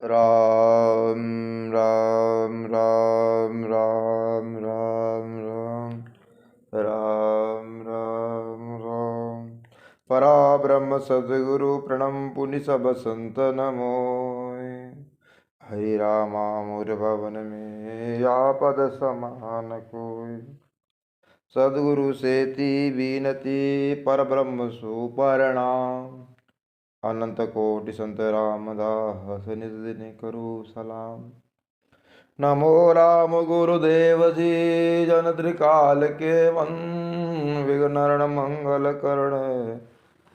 राम राम राम राम राम राम राम राम राम। परा ब्रह्म सद्गुरु प्रणम पुनि सब संत नमो। हरि रामा मोर भवन में या पद समान कोई। सद्गुरु सेति बीनति पर ब्रह्म सुपरिणाम। अनंत कोटि संत रामदास निज दिन करो सलाम। नमो राम गुरुदेव जी जन त्रिकाल के वन। विघ्न मंगल करण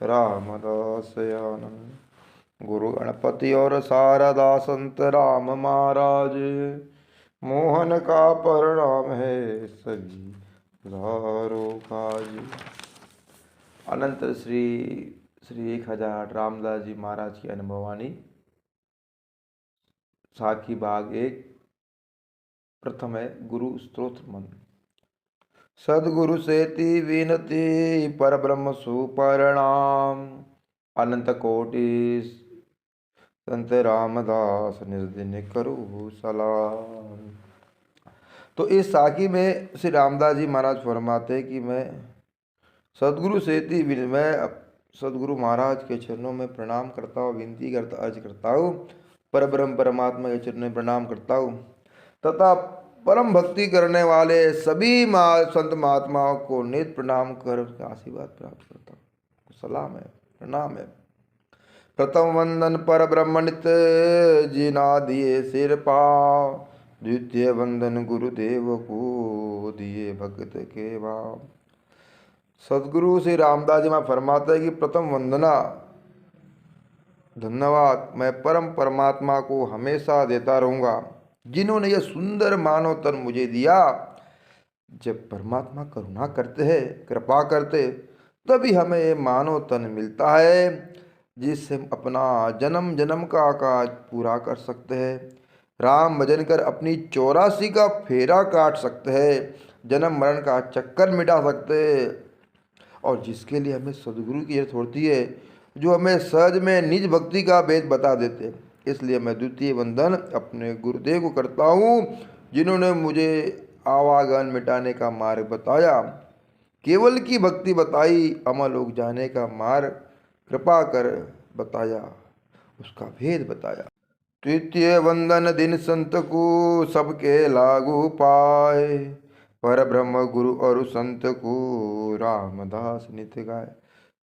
रामदास आनंद। गुरु गणपति और शारदा संत राम महाराज। मोहन का परिणाम है सभी धारो काज। अनंत श्री 1000 रामदास जी महाराज की अनुभवानी। साखी भाग 1। प्रथम है गुरु स्तोत्र मंत्र। सदगुरु सेति विनति पर ब्रह्म सुपरिणाम। अनंत कोटि संत रामदास निज दिन करो सलाम। तो इस साखी में श्री रामदास जी महाराज फरमाते कि मैं सदगुरु सेति मैं सदगुरु महाराज के चरणों में प्रणाम करता हूँ, विनती करता अर्ज करता हूँ, पर ब्रह्म परमात्मा के चरणों में प्रणाम करता हूँ तथा परम भक्ति करने वाले सभी संत महात्माओं को नित प्रणाम कर आशीर्वाद प्राप्त करता हूँ। सलाम है, प्रणाम है। प्रथम वंदन पर ब्रह्म नित जिना दिए सिर पाव। द्वितीय वंदन गुरुदेव को दिए भगत के भाव। सदगुरु श्री रामदास जी में फरमाता है कि प्रथम वंदना धन्यवाद मैं परम परमात्मा को हमेशा देता रहूँगा जिन्होंने यह सुंदर मानव तन मुझे दिया। जब परमात्मा करुणा करते हैं, कृपा करते, तभी हमें ये मानव तन मिलता है जिससे हम अपना जन्म जन्म का काज पूरा कर सकते हैं। राम भजन कर अपनी 84 का फेरा काट सकते हैं, जन्म मरण का चक्कर मिटा सकते हैं। और जिसके लिए हमें सदगुरु की जरूरत होती है जो हमें सहज में निज भक्ति का भेद बता देते हैं। इसलिए मैं द्वितीय वंदन अपने गुरुदेव को करता हूँ जिन्होंने मुझे आवागमन मिटाने का मार्ग बताया, केवल की भक्ति बताई, अमर लोक जाने का मार्ग कृपा कर बताया, उसका भेद बताया। तृतीय वंदन दिन संत को सबके लागू पाए। पर ब्रह्म गुरु और संत को रामदास नित्य गाय।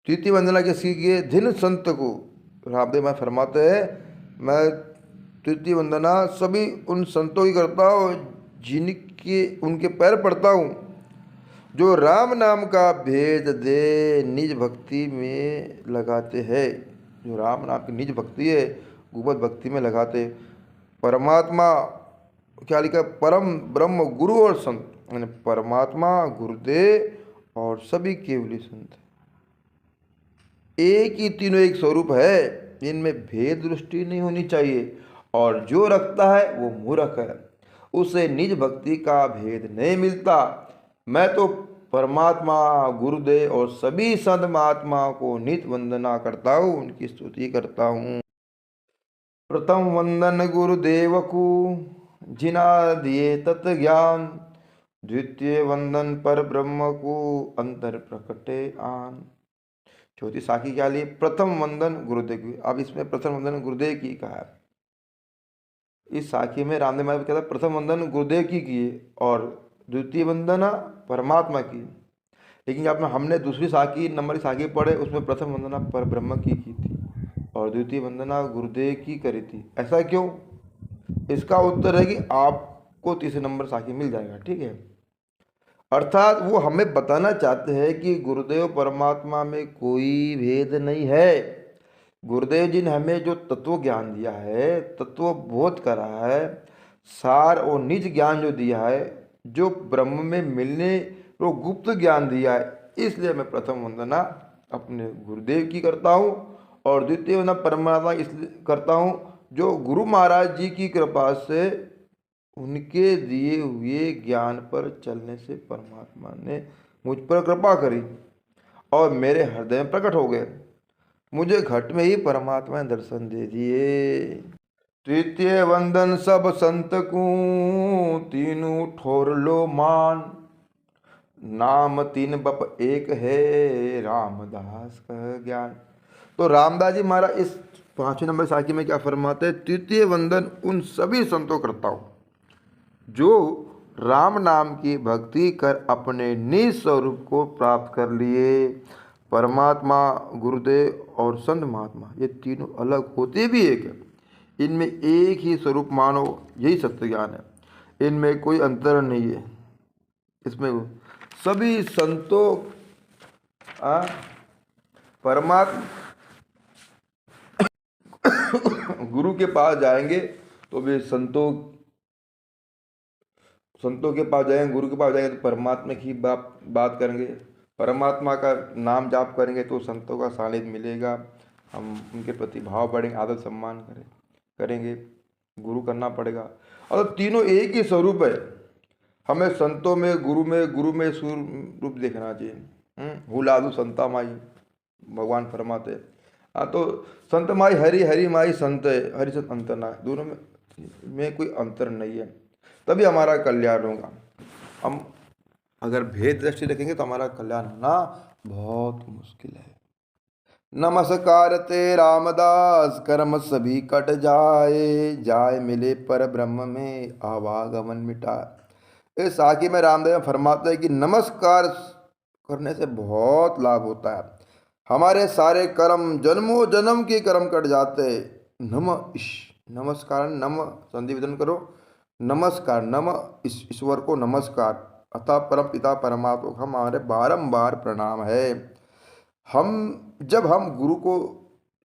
तृतीय वंदना किसी के दिन संत को रामदेव में फरमाते हैं मैं तृतीय वंदना सभी उन संतों की करता हूँ जिनके उनके पैर पड़ता हूँ जो राम नाम का भेद दे निज भक्ति में लगाते हैं। जो राम नाम की निज भक्ति है गुप्त भक्ति में लगाते। परमात्मा क्या लिखा, परम ब्रह्म गुरु और संत, यानी परमात्मा गुरुदेव और सभी केवली संत एक ही, तीनों एक स्वरूप है, इनमें भेद दृष्टि नहीं होनी चाहिए। और जो रखता है वो मूर्ख है, उसे निज भक्ति का भेद नहीं मिलता। मैं तो परमात्मा गुरुदेव और सभी संत महात्मा को नित वंदना करता हूँ, उनकी स्तुति करता हूँ। प्रथम वंदन गुरुदेव को जिना दिए तत् ज्ञान। द्वितीय वंदन पर ब्रह्म को अंतर प्रकटे आन। चौथी साखी क्या ली, प्रथम वंदन गुरुदेव की। अब इसमें प्रथम वंदन गुरुदेव की कहा है। इस साखी में रामदेव महाराज कहता प्रथम वंदन गुरुदेव की किए और द्वितीय वंदना परमात्मा की। लेकिन आपने हमने दूसरी साखी नंबर की साखी पढ़े, उसमें प्रथम वंदना पर ब्रह्म की थी और द्वितीय वंदना गुरुदेव की करी थी। ऐसा क्यों? इसका उत्तर है कि आपको तीसरे नंबर साखी मिल जाएगा, ठीक है। अर्थात वो हमें बताना चाहते हैं कि गुरुदेव परमात्मा में कोई भेद नहीं है। गुरुदेव जी ने हमें जो तत्व ज्ञान दिया है, तत्व बोध करा है, सार और निज ज्ञान जो दिया है, जो ब्रह्म में मिलने वो गुप्त ज्ञान दिया है, इसलिए मैं प्रथम वंदना अपने गुरुदेव की करता हूँ और द्वितीय वंदना परमात्मा इसलिए करता हूँ जो गुरु महाराज जी की कृपा से उनके दिए हुए ज्ञान पर चलने से परमात्मा ने मुझ पर कृपा करी और मेरे हृदय में प्रकट हो गए। मुझे घट में ही परमात्मा ने दर्शन दे दिए। तृतीय वंदन सब संत को, तीनों ठोर लो मान। नाम तीन बप एक है, रामदास का ज्ञान। तो रामदास जी महाराज इस 5वें नंबर साखी में क्या फरमाते हैं? तृतीय वंदन उन सभी संतों करता हूँ जो राम नाम की भक्ति कर अपने निज स्वरूप को प्राप्त कर लिए। परमात्मा, गुरुदेव और संत महात्मा, ये तीनों अलग होते भी एक है, इनमें एक ही स्वरूप मानो, यही सत्य ज्ञान है। इनमें कोई अंतर नहीं है। इसमें सभी संतों परमात्मा गुरु के पास जाएंगे तो वे संतों के पास जाएंगे, गुरु के पास जाएंगे तो परमात्मा की बात करेंगे, परमात्मा का नाम जाप करेंगे तो संतों का सानिध्य मिलेगा। हम उनके प्रति भाव बढ़ेंगे, आदर सम्मान करेंगे, गुरु करना पड़ेगा। और तीनों एक ही स्वरूप है। हमें संतों में, गुरु में स्वरूप देखना चाहिए। हुलादू संता माई, भगवान फरमाते। हाँ, तो संत माई हरि माई संत है, हरि संत अंतर ना, दोनों में कोई अंतर नहीं है, तभी हमारा कल्याण होगा। हम अगर भेद दृष्टि रखेंगे तो हमारा कल्याण होना बहुत मुश्किल है। नमस्कार ते रामदास, कर्म सभी कट जाए, जाए मिले पर ब्रह्म में आवागमन मिटा। इस साखी में रामदेव फरमाते हैं कि नमस्कार करने से बहुत लाभ होता है। हमारे सारे कर्म, जन्मों जन्म के कर्म कट जाते। नमस्कार, नम संधि विधान करो, नमस्कार, नम ईश्वर को नमस्कार, अतः परम पिता परमात्मा को हमारे बारंबार प्रणाम है। जब हम गुरु को,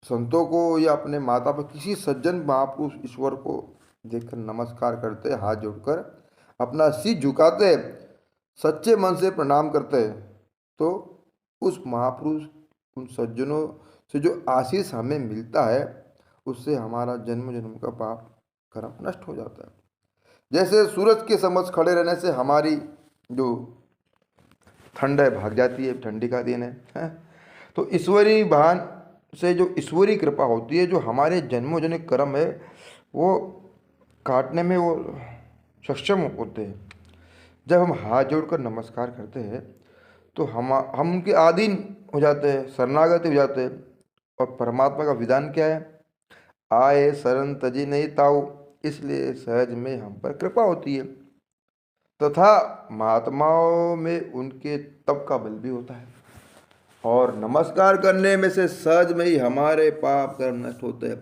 संतों को या अपने माता पर किसी सज्जन महापुरुष ईश्वर को देखकर नमस्कार करते, हाथ जोड़कर अपना सिर झुकाते, सच्चे मन से प्रणाम करते, तो उस महापुरुष, उन सज्जनों से जो आशीष हमें मिलता है, उससे हमारा जन्म जन्म का पाप कर्म नष्ट हो जाता है। जैसे सूरज के समक्ष खड़े रहने से हमारी जो ठंड है भाग जाती है, ठंडी का दिन है। तो ईश्वरी भान से जो ईश्वरी कृपा होती है, जो हमारे जन्मों जन्म कर्म है वो काटने में वो सक्षम होते हैं। जब हम हाथ जोड़कर नमस्कार करते हैं तो हम उनके अधीन हो जाते हैं, शरणागति हो जाते हैं। और परमात्मा का विधान क्या है? आए शरण तजी नहीं ताऊ, इसलिए सहज में हम पर कृपा होती है। तथा महात्माओं में उनके तप का बल भी होता है, और नमस्कार करने में से सहज में ही हमारे पाप कर्म नष्ट होते हैं।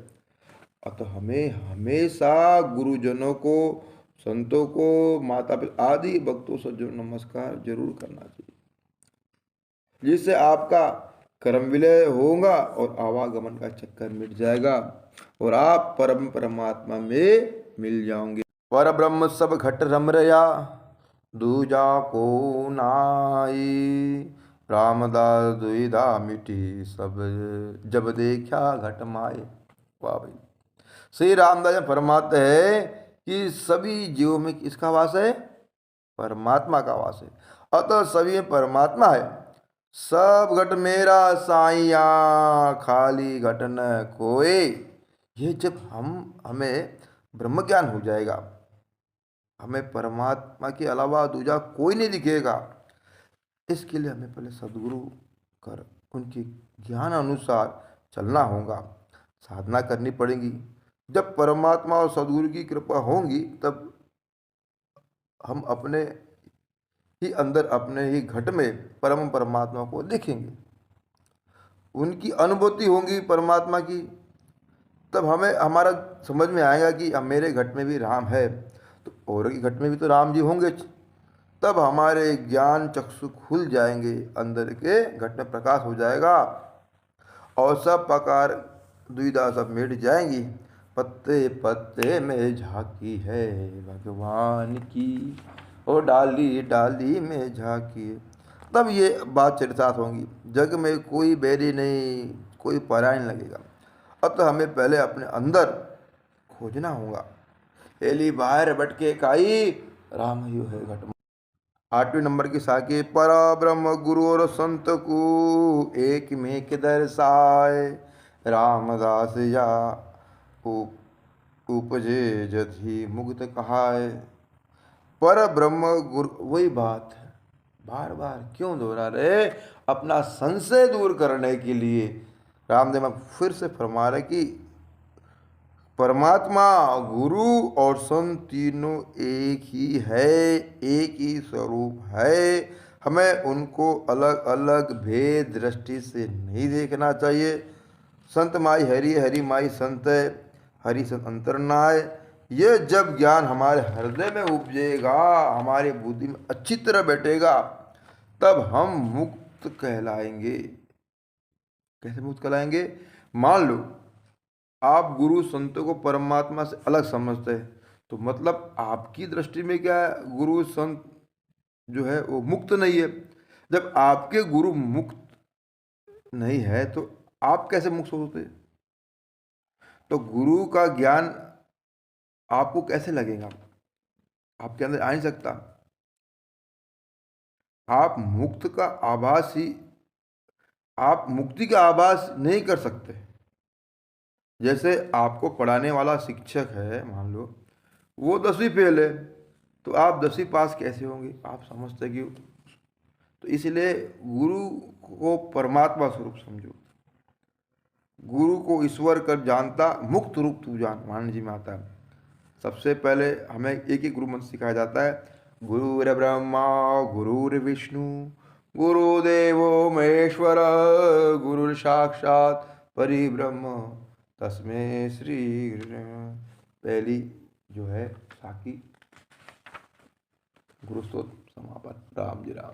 अतः हमें हमेशा गुरुजनों को, संतों को, माता पिता आदि भक्तों से जो नमस्कार जरूर करना चाहिए, जिससे आपका कर्म विलय होगा और आवागमन का चक्कर मिट जाएगा और आप परम परमात्मा में मिल जाओगे। पर ब्रह्म सब घट रम रया, दूजा को नाई, रामदास दुविधा मिटी सब, जब देखा घट माए। वाह भाई, श्री रामदास फरमाते हैं कि सभी जीवों में किसका वास है? परमात्मा का वास है। अतः सभी में परमात्मा है। सब घट मेरा साइया, खाली घट न कोई। ये जब हमें ब्रह्म ज्ञान हो जाएगा, हमें परमात्मा के अलावा दूजा कोई नहीं दिखेगा। इसके लिए हमें पहले सदगुरु कर उनके ज्ञान अनुसार चलना होगा, साधना करनी पड़ेगी। जब परमात्मा और सदगुरु की कृपा होगी तब हम अपने ही अंदर, अपने ही घट में परम परमात्मा को देखेंगे, उनकी अनुभूति होगी परमात्मा की। तब हमें हमारा समझ में आएगा कि मेरे घट में भी राम है, तो और की घट में भी तो राम जी होंगे। तब हमारे ज्ञान चक्षु खुल जाएंगे, अंदर के घट में प्रकाश हो जाएगा और सब प्रकार दुविधा सब मिट जाएंगी। पत्ते पत्ते में झांकी है भगवान की, और डाली डाली में झांकी। तब ये बात चरितार्थ होंगी, जग में कोई बैरी नहीं, कोई पराया नहीं लगेगा। अतः हमें पहले अपने अंदर खोजना होगा। एली बाहर बटके काई, राम ही है घट। 8वें नंबर की साखी, पर ब्रह्म गुरु और संत को, एक में के दर्शाए, रामदास या उपजे जत ही मुक्त कहाय। पर ब्रह्म गुरु, वही बात है, बार बार क्यों दोहरा रहे? अपना संशय दूर करने के लिए रामदेव बाबा फिर से फरमा रहे कि परमात्मा, गुरु और संत तीनों एक ही है, एक ही स्वरूप है। हमें उनको अलग अलग भेद दृष्टि से नहीं देखना चाहिए। संत माई हरि, हरि माई संत, हरि संत अंतरनाय। ये जब ज्ञान हमारे हृदय में उपजेगा, हमारी बुद्धि में अच्छी तरह बैठेगा, तब हम मुक्त कहलाएंगे। कैसे मुक्त कहलाएंगे? मान लो आप गुरु संतों को परमात्मा से अलग समझते हैं, तो मतलब आपकी दृष्टि में क्या है, गुरु संत जो है वो मुक्त नहीं है। जब आपके गुरु मुक्त नहीं है तो आप कैसे मुक्त होते? तो गुरु का ज्ञान आपको कैसे लगेगा? आपके अंदर आ नहीं सकता। आप मुक्त का आभास ही, आप मुक्ति का आभास नहीं कर सकते। जैसे आपको पढ़ाने वाला शिक्षक है, मान लो वो 10वीं फेल है, तो आप 10वीं पास कैसे होंगे? आप समझते कि, तो इसलिए गुरु को परमात्मा स्वरूप समझो, गुरु को ईश्वर कर जानता, मुक्त रूप तू जान, वाणी जी में आता है। सबसे पहले हमें एक ही गुरु मंत्र सिखाया जाता है, गुरुर ब्रह्मा गुरुर्विष्णु गुरुदेवो महेश्वर गुरुर साक्षात परिब्रह्म तस्मै श्री गुरु। पहली जो है साकी गुरु स्तोत्र समापन। राम जी राम।